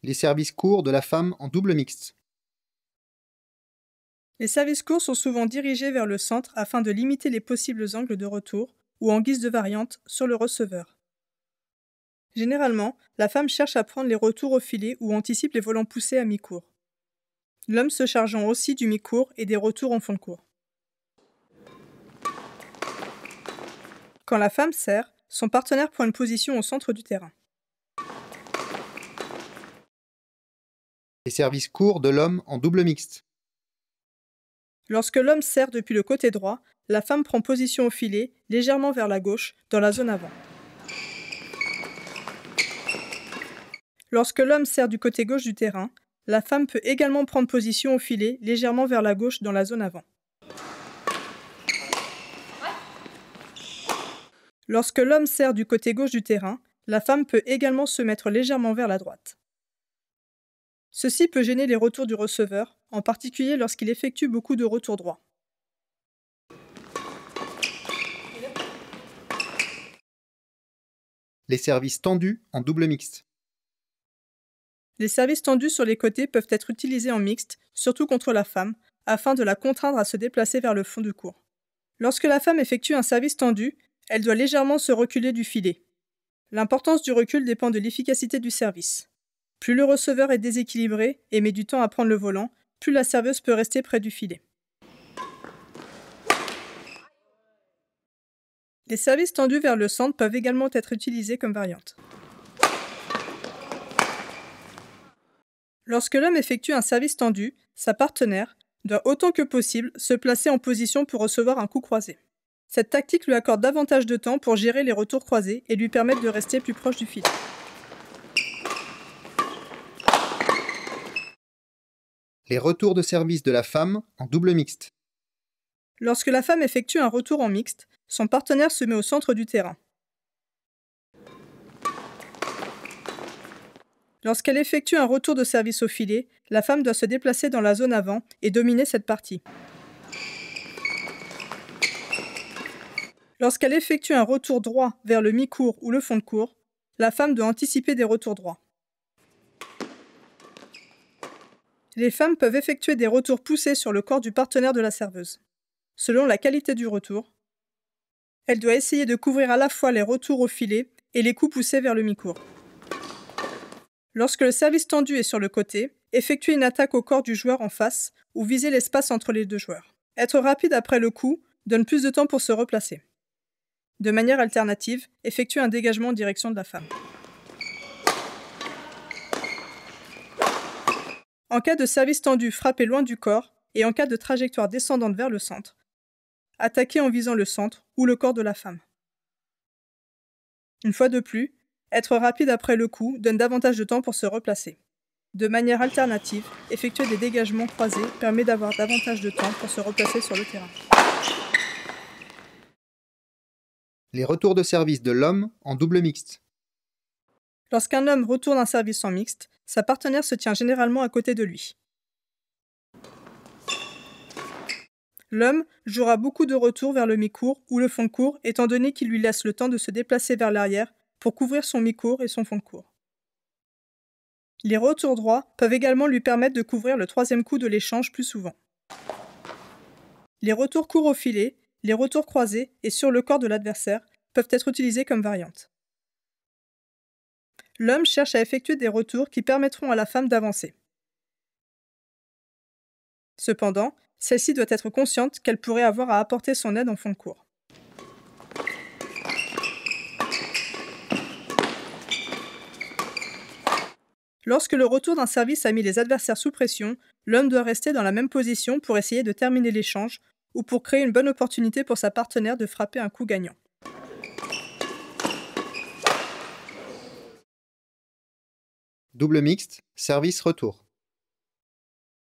Les services courts de la femme en double mixte. Les services courts sont souvent dirigés vers le centre afin de limiter les possibles angles de retour, ou en guise de variante, sur le receveur. Généralement, la femme cherche à prendre les retours au filet ou anticipe les volants poussés à mi-cours. L'homme se chargeant aussi du mi-cours et des retours en fond de cours. Quand la femme sert, son partenaire prend une position au centre du terrain. Les services courts de l'homme en double mixte. Lorsque l'homme sert depuis le côté droit, la femme prend position au filet, légèrement vers la gauche, dans la zone avant. Lorsque l'homme sert du côté gauche du terrain, la femme peut également prendre position au filet, légèrement vers la gauche, dans la zone avant. Lorsque l'homme sert du côté gauche du terrain, la femme peut également se mettre légèrement vers la droite. Ceci peut gêner les retours du receveur, en particulier lorsqu'il effectue beaucoup de retours droits. Les services tendus en double mixte. Les services tendus sur les côtés peuvent être utilisés en mixte, surtout contre la femme, afin de la contraindre à se déplacer vers le fond du court. Lorsque la femme effectue un service tendu, elle doit légèrement se reculer du filet. L'importance du recul dépend de l'efficacité du service. Plus le receveur est déséquilibré et met du temps à prendre le volant, plus la serveuse peut rester près du filet. Les services tendus vers le centre peuvent également être utilisés comme variante. Lorsque l'homme effectue un service tendu, sa partenaire doit autant que possible se placer en position pour recevoir un coup croisé. Cette tactique lui accorde davantage de temps pour gérer les retours croisés et lui permettre de rester plus proche du filet. Les retours de service de la femme en double mixte. Lorsque la femme effectue un retour en mixte, son partenaire se met au centre du terrain. Lorsqu'elle effectue un retour de service au filet, la femme doit se déplacer dans la zone avant et dominer cette partie. Lorsqu'elle effectue un retour droit vers le mi-court ou le fond de court, la femme doit anticiper des retours droits. Les femmes peuvent effectuer des retours poussés sur le corps du partenaire de la serveuse. Selon la qualité du retour, elle doit essayer de couvrir à la fois les retours au filet et les coups poussés vers le mi-court. Lorsque le service tendu est sur le côté, effectuer une attaque au corps du joueur en face ou viser l'espace entre les deux joueurs. Être rapide après le coup donne plus de temps pour se replacer. De manière alternative, effectuer un dégagement en direction de la femme. En cas de service tendu frappé loin du corps et en cas de trajectoire descendante vers le centre, attaquer en visant le centre ou le corps de la femme. Une fois de plus, être rapide après le coup donne davantage de temps pour se replacer. De manière alternative, effectuer des dégagements croisés permet d'avoir davantage de temps pour se replacer sur le terrain. Les retours de service de l'homme en double mixte. Lorsqu'un homme retourne un service en mixte, sa partenaire se tient généralement à côté de lui. L'homme jouera beaucoup de retours vers le mi-court ou le fond de court étant donné qu'il lui laisse le temps de se déplacer vers l'arrière pour couvrir son mi-court et son fond de court. Les retours droits peuvent également lui permettre de couvrir le troisième coup de l'échange plus souvent. Les retours courts au filet, les retours croisés et sur le corps de l'adversaire peuvent être utilisés comme variantes. L'homme cherche à effectuer des retours qui permettront à la femme d'avancer. Cependant, celle-ci doit être consciente qu'elle pourrait avoir à apporter son aide en fond de court. Lorsque le retour d'un service a mis les adversaires sous pression, l'homme doit rester dans la même position pour essayer de terminer l'échange ou pour créer une bonne opportunité pour sa partenaire de frapper un coup gagnant. Double mixte, service retour.